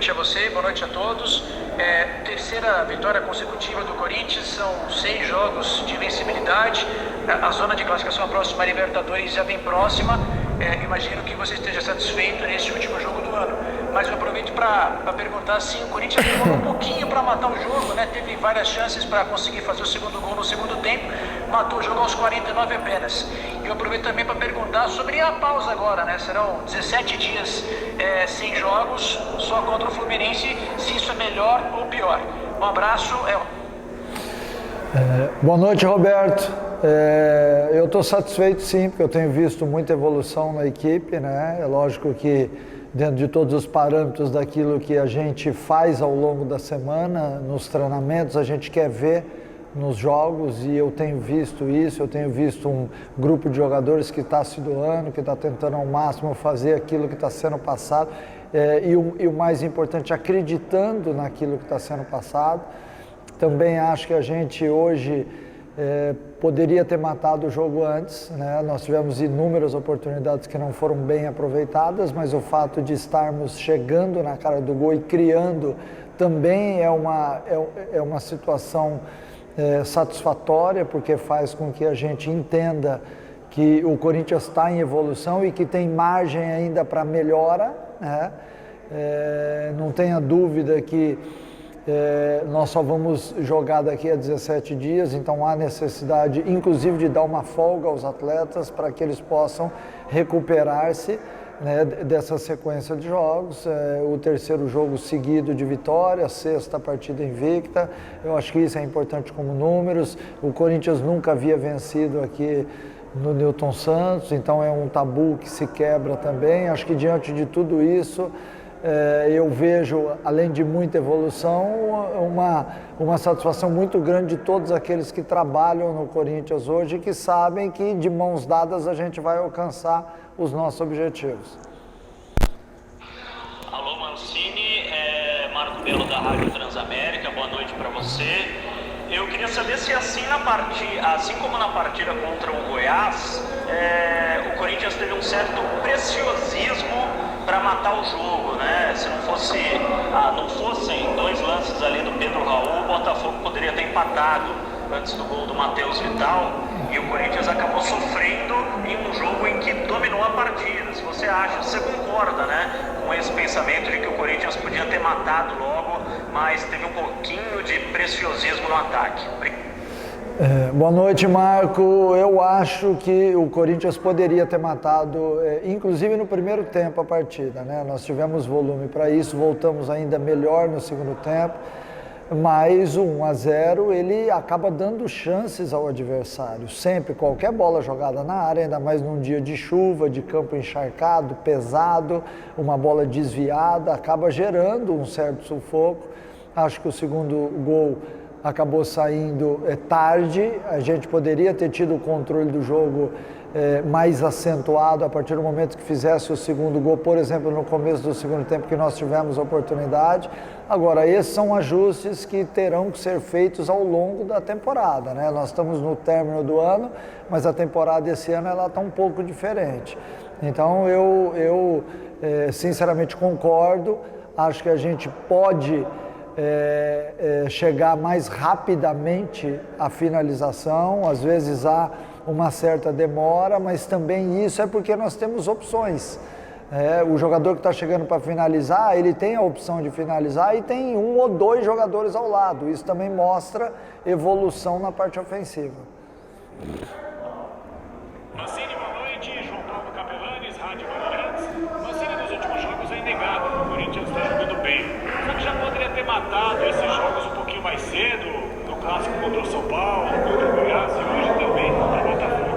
noite a você, boa noite a todos. Terceira vitória consecutiva do Corinthians, são 6 jogos de vencibilidade. A zona de classificação à próxima Libertadores já vem próxima. Imagino que você esteja satisfeito nesse último jogo do ano. Mas eu aproveito para perguntar se o Corinthians demorou um pouquinho para matar o jogo, né? Teve várias chances para conseguir fazer o segundo gol no segundo tempo, matou o jogo aos 49 apenas. E eu aproveito também para perguntar sobre a pausa agora, né? Serão 17 dias sem jogos, só contra o Fluminense, se isso é melhor ou pior. Um abraço, Boa noite, Roberto. Eu estou satisfeito sim, porque eu tenho visto muita evolução na equipe, né? É lógico que dentro de todos os parâmetros daquilo que a gente faz ao longo da semana, nos treinamentos, a gente quer ver nos jogos, e eu tenho visto isso, eu tenho visto um grupo de jogadores que está se doando, que está tentando ao máximo fazer aquilo que está sendo passado, e o mais importante, acreditando naquilo que está sendo passado. Também acho que a gente hoje poderia ter matado o jogo antes, né? Nós tivemos inúmeras oportunidades que não foram bem aproveitadas, mas o fato de estarmos chegando na cara do gol e criando também é uma situação satisfatória, porque faz com que a gente entenda que o Corinthians está em evolução e que tem margem ainda para melhora, né? Não tenha dúvida que nós só vamos jogar daqui a 17 dias, então há necessidade, inclusive, de dar uma folga aos atletas para que eles possam recuperar-se, né, dessa sequência de jogos. O terceiro jogo seguido de vitória, a 6ª partida invicta, eu acho que isso é importante como números. O Corinthians nunca havia vencido aqui no Newton Santos, então é um tabu que se quebra também. Acho que diante de tudo isso, eu vejo, além de muita evolução, uma satisfação muito grande de todos aqueles que trabalham no Corinthians hoje, que sabem que de mãos dadas a gente vai alcançar os nossos objetivos. Alô, Mancini, Marco Belo da Rádio Transamérica, boa noite para você. Eu queria saber se assim como na partida contra o Goiás, o Corinthians teve um certo preciosismo para matar o jogo, né? Se não fossem 2 lances ali do Pedro Raul, o Botafogo poderia ter empatado antes do gol do Matheus Vital, e o Corinthians acabou sofrendo em um jogo em que dominou a partida. Se você concorda, né, com esse pensamento de que o Corinthians podia ter matado logo, mas teve um pouquinho de preciosismo no ataque. Boa noite, Marco. Eu acho que o Corinthians poderia ter matado, inclusive no primeiro tempo, a partida, né? Nós tivemos volume para isso, voltamos ainda melhor no segundo tempo, mas o 1-0 ele acaba dando chances ao adversário. Sempre, qualquer bola jogada na área, ainda mais num dia de chuva, de campo encharcado, pesado, uma bola desviada, acaba gerando um certo sufoco. Acho que o segundo gol acabou saindo tarde, a gente poderia ter tido o controle do jogo mais acentuado a partir do momento que fizesse o segundo gol, por exemplo, no começo do segundo tempo, que nós tivemos oportunidade. Agora, esses são ajustes que terão que ser feitos ao longo da temporada, né? Nós estamos no término do ano, mas a temporada esse ano ela está um pouco diferente. Então, eu sinceramente concordo, acho que a gente pode chegar mais rapidamente à finalização. Às vezes há uma certa demora, mas também isso é porque nós temos opções. O jogador que está chegando para finalizar, ele tem a opção de finalizar e tem 1 ou 2 jogadores ao lado. Isso também mostra evolução na parte ofensiva. Mancini, boa noite. João Paulo Capelanes, Rádio Bandeirantes. Mancini, nos últimos jogos é inegável que o Corinthians está jogando bem. Só que já poderia ter matado esses jogos um pouquinho mais cedo, no clássico contra o São Paulo, contra o Goiás e hoje também contra o Botafogo.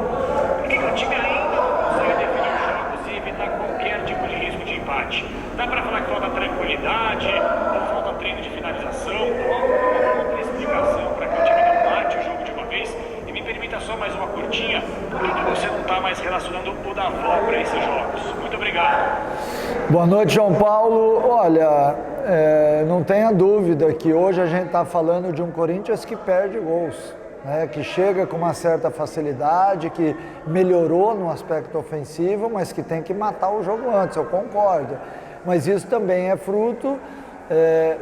Por que o time ainda não consegue definir os jogos e evitar qualquer tipo de risco de empate? Dá para falar que falta tranquilidade, ou falta treino de finalização, ou alguma outra explicação para que o time não mate o jogo de uma vez? E me permita só mais uma curtinha, por que você não está mais relacionando o Davó para esses jogos? Muito obrigado. Boa noite, João Paulo. Olha, não tenha dúvida que hoje a gente está falando de um Corinthians que perde gols, né? Que chega com uma certa facilidade, que melhorou no aspecto ofensivo, mas que tem que matar o jogo antes, eu concordo. Mas isso também é fruto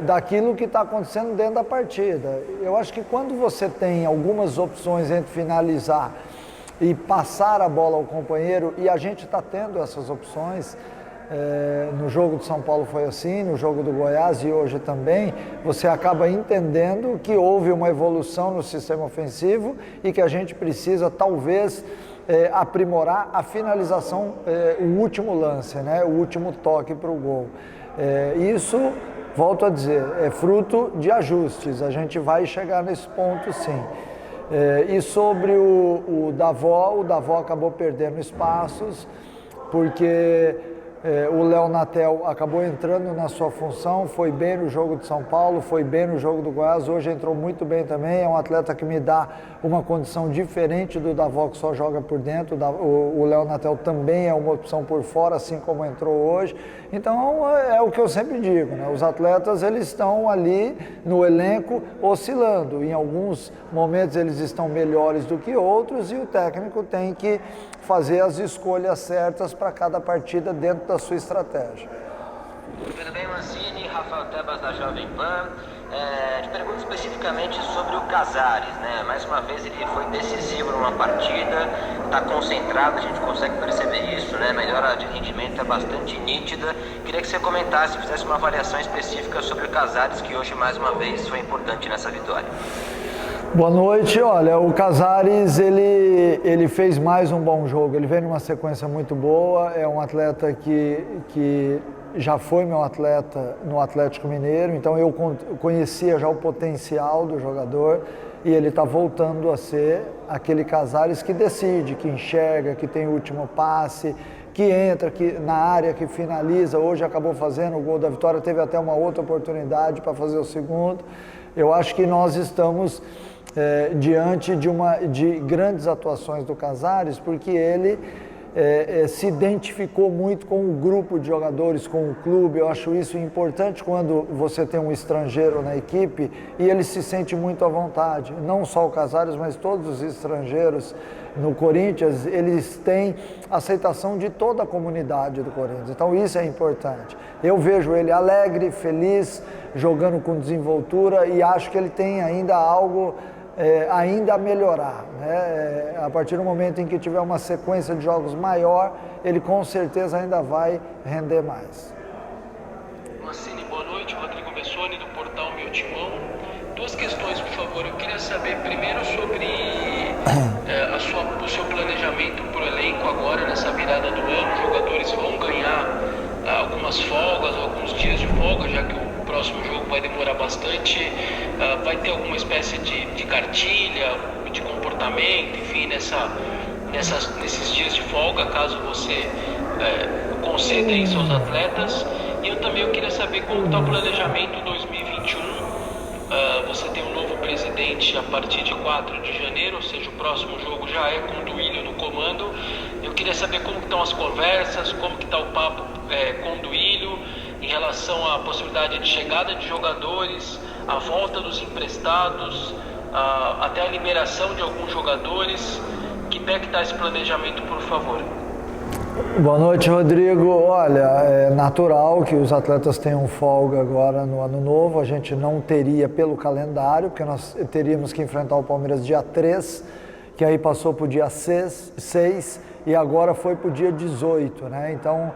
daquilo que está acontecendo dentro da partida. Eu acho que quando você tem algumas opções entre finalizar e passar a bola ao companheiro, e a gente está tendo essas opções, no jogo de São Paulo foi assim, no jogo do Goiás e hoje também, você acaba entendendo que houve uma evolução no sistema ofensivo e que a gente precisa talvez aprimorar a finalização, o último lance, né? O último toque para o gol. Isso, volto a dizer, é fruto de ajustes, a gente vai chegar nesse ponto sim. E sobre o Davó acabou perdendo espaços, porque o Léo Natel acabou entrando na sua função, foi bem no jogo de São Paulo, foi bem no jogo do Goiás, hoje entrou muito bem também, é um atleta que me dá uma condição diferente do Davó, que só joga por dentro. O Léo Natel também é uma opção por fora, assim como entrou hoje. Então é o que eu sempre digo, né? Os atletas eles estão ali no elenco oscilando, em alguns momentos eles estão melhores do que outros e o técnico tem que fazer as escolhas certas para cada partida dentro da sua estratégia. Tudo bem, Mancini? Rafael Tebas da Jovem Pan. Te pergunto especificamente sobre o Casares, né? Mais uma vez ele foi decisivo numa partida, está concentrado, a gente consegue perceber isso, né? A melhora de rendimento é bastante nítida. Queria que você comentasse, fizesse uma avaliação específica sobre o Casares, que hoje mais uma vez foi importante nessa vitória. Boa noite. Olha, o Casares ele fez mais um bom jogo, ele vem numa sequência muito boa, é um atleta que já foi meu atleta no Atlético Mineiro, então eu conhecia já o potencial do jogador e ele está voltando a ser aquele Casares que decide, que enxerga, que tem o último passe, que entra na área, que finaliza. Hoje acabou fazendo o gol da vitória, teve até uma outra oportunidade para fazer o segundo. Eu acho que nós estamos diante de grandes atuações do Casares, porque ele se identificou muito com o grupo de jogadores, com o clube. Eu acho isso importante quando você tem um estrangeiro na equipe e ele se sente muito à vontade. Não só o Casares, mas todos os estrangeiros no Corinthians, eles têm aceitação de toda a comunidade do Corinthians. Então isso é importante. Eu vejo ele alegre, feliz, jogando com desenvoltura e acho que ele tem ainda algo ainda a melhorar, né? A partir do momento em que tiver uma sequência de jogos maior, ele com certeza ainda vai render mais. Mancini, boa noite. Rodrigo Bessoni, do portal Meu Timão. Duas questões, por favor. Eu queria saber primeiro sobre o seu planejamento para o elenco agora, nessa virada do ano. Os jogadores vão ganhar algumas folgas, alguns dias de folga, já que o próximo jogo vai demorar bastante. Vai ter alguma espécie de cartilha, de comportamento, enfim, nesses dias de folga, caso você conceda aí seus atletas. E eu queria saber como está o planejamento 2021. Você tem um novo presidente a partir de 4 de janeiro, ou seja, o próximo jogo já é com o Duílio no comando. Eu queria saber como estão as conversas, como que está o papo com o Duílio em relação à possibilidade de chegada de jogadores, a volta dos emprestados, até a liberação de alguns jogadores. Que pé que está esse planejamento, por favor? Boa noite, Rodrigo. Olha, é natural que os atletas tenham folga agora no ano novo. A gente não teria pelo calendário, porque nós teríamos que enfrentar o Palmeiras dia 3, que aí passou para o dia 6 e agora foi para o dia 18, né? Então,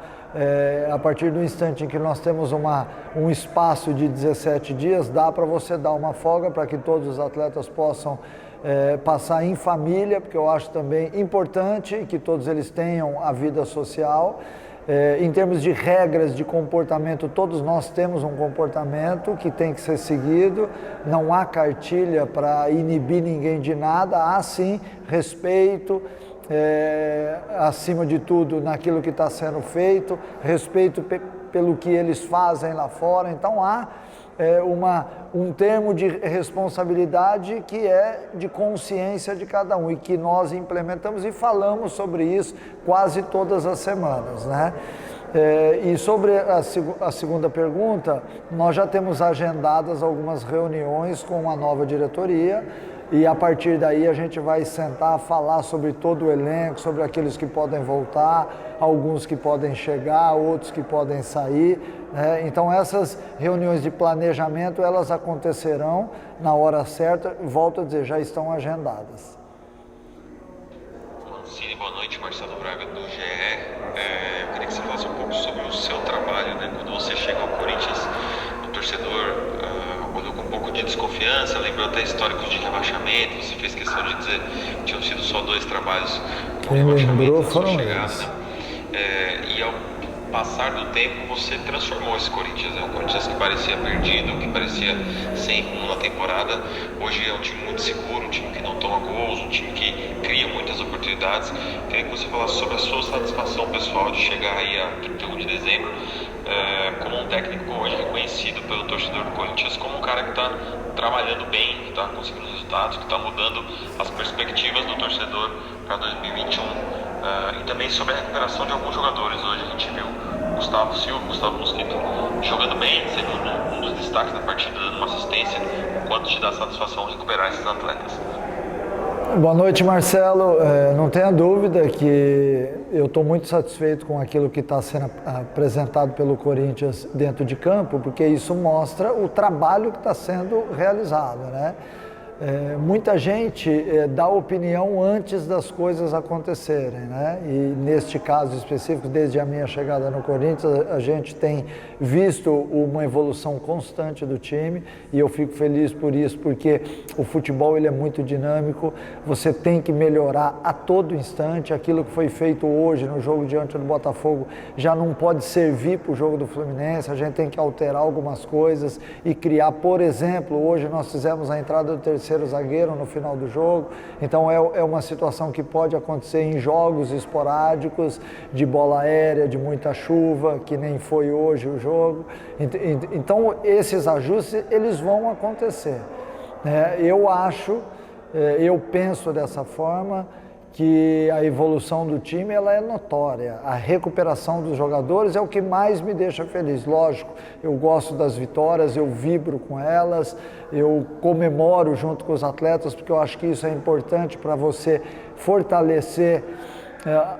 a partir do instante em que nós temos um espaço de 17 dias, dá para você dar uma folga para que todos os atletas possam passar em família, porque eu acho também importante que todos eles tenham a vida social. Em termos de regras de comportamento, todos nós temos um comportamento que tem que ser seguido, não há cartilha para inibir ninguém de nada, há sim respeito, acima de tudo naquilo que está sendo feito, respeito pelo que eles fazem lá fora. Então há um termo de responsabilidade que é de consciência de cada um e que nós implementamos e falamos sobre isso quase todas as semanas, né? E sobre a segunda pergunta, nós já temos agendadas algumas reuniões com a nova diretoria. e a partir daí a gente vai sentar, falar sobre todo o elenco, sobre aqueles que podem voltar, alguns que podem chegar, outros que podem sair, né? Então essas reuniões de planejamento, elas acontecerão na hora certa, volto a dizer, já estão agendadas. Mancini, boa noite, Marcelo Braga do GE. Eu queria que você falasse um pouco sobre o seu trabalho, né? Quando você chega ao Corinthians, o torcedor olhou com um pouco de desconfiança, lembrou até históricos de rebaixamento, você fez questão de dizer que tinham sido só 2 trabalhos com rebaixamento na sua chegada, né? E ao passar do tempo você transformou esse Corinthians, né? Um Corinthians que parecia perdido, que parecia sem rumo na temporada, hoje é um time muito seguro, um time que não toma gols, um time que cria muitas oportunidades. Queria que você falasse sobre a sua satisfação pessoal de chegar aí a 31 de dezembro como um técnico hoje reconhecido pelo torcedor do Corinthians como um cara que está trabalhando bem, que está conseguindo resultados, que está mudando as perspectivas do torcedor para 2021. E também sobre a recuperação de alguns jogadores. Hoje a gente viu Gustavo Silva, Gustavo Mosquito jogando bem, sendo um dos destaques da partida, dando uma assistência. O quanto te dá satisfação recuperar esses atletas? Boa noite, Marcelo. Não tenha dúvida que eu estou muito satisfeito com aquilo que está sendo apresentado pelo Corinthians dentro de campo, porque isso mostra o trabalho que está sendo realizado, né? Muita gente dá opinião antes das coisas acontecerem, né? E neste caso específico, desde a minha chegada no Corinthians, a gente tem visto uma evolução constante do time e eu fico feliz por isso, porque o futebol ele é muito dinâmico, você tem que melhorar a todo instante. Aquilo que foi feito hoje no jogo diante do Botafogo já não pode servir para o jogo do Fluminense, a gente tem que alterar algumas coisas e criar, por exemplo, hoje nós fizemos a entrada do terceiro zagueiro no final do jogo, então é uma situação que pode acontecer em jogos esporádicos, de bola aérea, de muita chuva, que nem foi hoje o jogo, então esses ajustes eles vão acontecer. Eu acho, eu penso dessa forma, que a evolução do time ela é notória, a recuperação dos jogadores é o que mais me deixa feliz. Lógico, eu gosto das vitórias, eu vibro com elas, eu comemoro junto com os atletas, porque eu acho que isso é importante para você fortalecer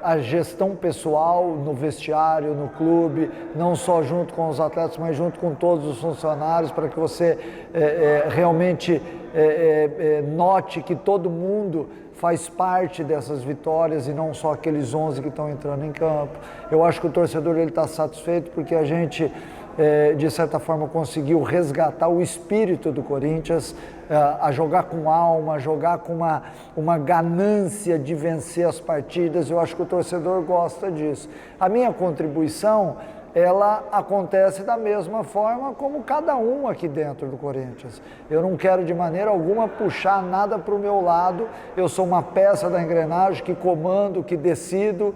a gestão pessoal no vestiário, no clube, não só junto com os atletas, mas junto com todos os funcionários, para que você realmente note que todo mundo faz parte dessas vitórias e não só aqueles 11 que estão entrando em campo. Eu acho que o torcedor está satisfeito porque a gente, de certa forma, conseguiu resgatar o espírito do Corinthians, a jogar com alma, a jogar com uma ganância de vencer as partidas. Eu acho que o torcedor gosta disso. A minha contribuição, ela acontece da mesma forma como cada um aqui dentro do Corinthians. Eu não quero de maneira alguma puxar nada para o meu lado, eu sou uma peça da engrenagem que comando, que decido,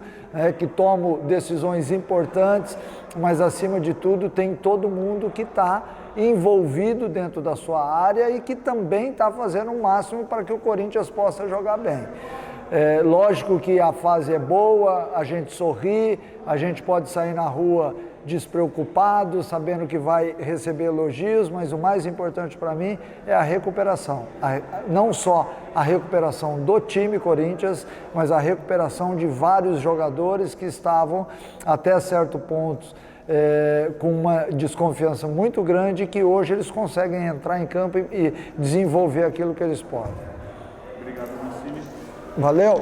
que tomo decisões importantes, mas acima de tudo tem todo mundo que está envolvido dentro da sua área e que também está fazendo o máximo para que o Corinthians possa jogar bem. Lógico que a fase é boa, a gente sorri, a gente pode sair na rua despreocupado, sabendo que vai receber elogios, mas o mais importante para mim é a recuperação. Não só a recuperação do time Corinthians, mas a recuperação de vários jogadores que estavam até certo ponto com uma desconfiança muito grande, que hoje eles conseguem entrar em campo e desenvolver aquilo que eles podem. Obrigado, Mancini. Valeu!